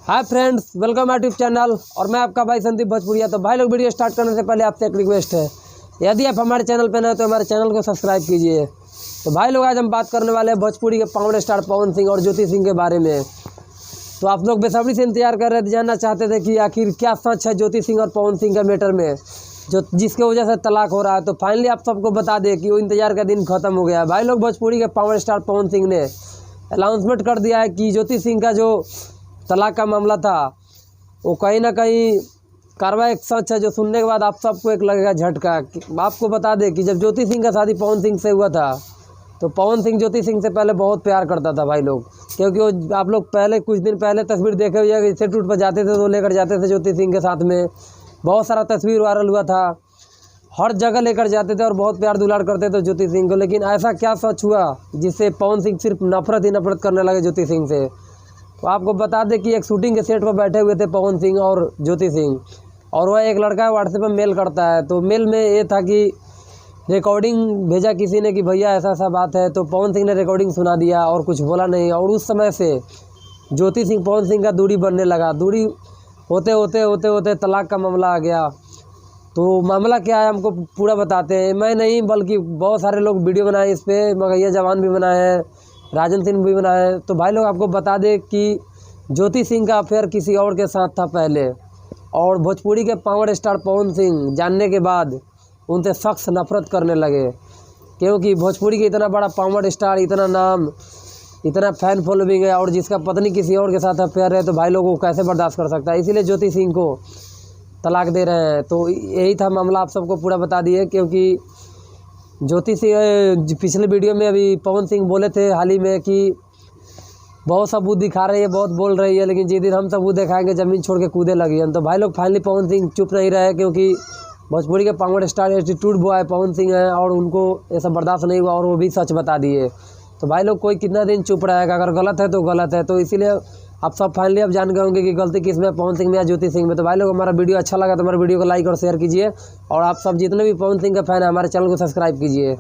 Hi friends, welcome my YouTube channel और मैं आपका भाई संदीप भोजपुरिया। तो भाई लोग, वीडियो स्टार्ट करने से पहले आपसे एक रिक्वेस्ट है, यदि आप हमारे चैनल पर नए तो हमारे चैनल को सब्सक्राइब कीजिए। तो भाई लोग, आज हम बात करने वाले हैं भोजपुरी के पावर स्टार पवन सिंह और ज्योति सिंह के बारे में। तो आप लोग बेसब्री से इंतजार कर रहे थे, जानना चाहते थे कि आखिर क्या सच है ज्योति सिंह और पवन सिंह के मैटर में, जो जिसके वजह से तलाक हो रहा है। तो फाइनली आप सबको बता दें कि वो इंतजार का दिन खत्म हो गया है। भाई लोग, भोजपुरी के पावर स्टार पवन सिंह ने अनाउंसमेंट कर दिया है कि ज्योति सिंह का जो तलाक का मामला था वो कहीं ना कहीं कार्रवाई एक सच है, जो सुनने के बाद आप सबको एक लगेगा झटका। आपको बता दें कि जब ज्योति सिंह का शादी पवन सिंह से हुआ था तो पवन सिंह ज्योति सिंह से पहले बहुत प्यार करता था भाई लोग, क्योंकि वो आप लोग पहले कुछ दिन पहले तस्वीर देखे हुए कि इंस्टीट्यूट पर जाते थे तो लेकर जाते थे ज्योति सिंह के साथ में। बहुत सारा तस्वीर वायरल हुआ था, हर जगह लेकर जाते थे और बहुत प्यार दुलार करते थे ज्योति सिंह को। लेकिन ऐसा क्या सच हुआ जिससे पवन सिंह सिर्फ नफरत ही नफरत करने लगे ज्योति सिंह से। तो आपको बता दें कि एक शूटिंग के सेट पर बैठे हुए थे पवन सिंह और ज्योति सिंह, और वह एक लड़का व्हाट्सएप पर मेल करता है। तो मेल में ये था कि रिकॉर्डिंग भेजा किसी ने कि भैया ऐसा ऐसा बात है। तो पवन सिंह ने रिकॉर्डिंग सुना दिया और कुछ बोला नहीं। और उस समय से ज्योति सिंह पवन सिंह का दूरी बनने लगा। दूरी होते होते होते होते तलाक का मामला आ गया। तो मामला क्या है हमको पूरा बताते हैं। मैं नहीं बल्कि बहुत सारे लोग वीडियो बनाए इस पर, मगैया जवान भी बनाए हैं, राजन सिंह भी बनाए हैं। तो भाई लोग, आपको बता दें कि ज्योति सिंह का अफेयर किसी और के साथ था पहले, और भोजपुरी के पावर स्टार पवन सिंह जानने के बाद उनसे सख्त नफरत करने लगे, क्योंकि भोजपुरी के इतना बड़ा पावर स्टार, इतना नाम, इतना फैन फॉलोइंग है, और जिसका पत्नी किसी और के साथ अफेयर है तो भाई लोगों को कैसे बर्दाश्त कर सकता है। इसीलिए ज्योति सिंह को तलाक दे रहे हैं। तो यही था मामला, आप सबको पूरा बता दिए। क्योंकि ज्योति सिंह पिछले वीडियो में अभी पवन सिंह बोले थे हाल ही में कि बहुत सबूत दिखा रही है, बहुत बोल रही है, लेकिन जिस दिन हम सबूत दिखाएंगे ज़मीन छोड़ के कूदे लगी हैं। तो भाई लोग, फाइनली पवन सिंह चुप नहीं रहे, क्योंकि भोजपुरी के power star attitude boy Pawan Singh हैं और उनको ये सब बर्दाश्त नहीं हुआ और वो भी सच बता दिए। तो भाई लोग, कोई कितना दिन चुप रहेगा, अगर गलत है तो गलत है। तो इसीलिए आप सब फाइनली अब जान गए होंगे कि गलती किस में, पवन सिंह में या ज्योति सिंह में। तो भाई लोग, हमारा वीडियो अच्छा लगा तो हमारे वीडियो को लाइक और शेयर कीजिए, और आप सब जितने भी पवन सिंह का फैन है हमारे चैनल को सब्सक्राइब कीजिए।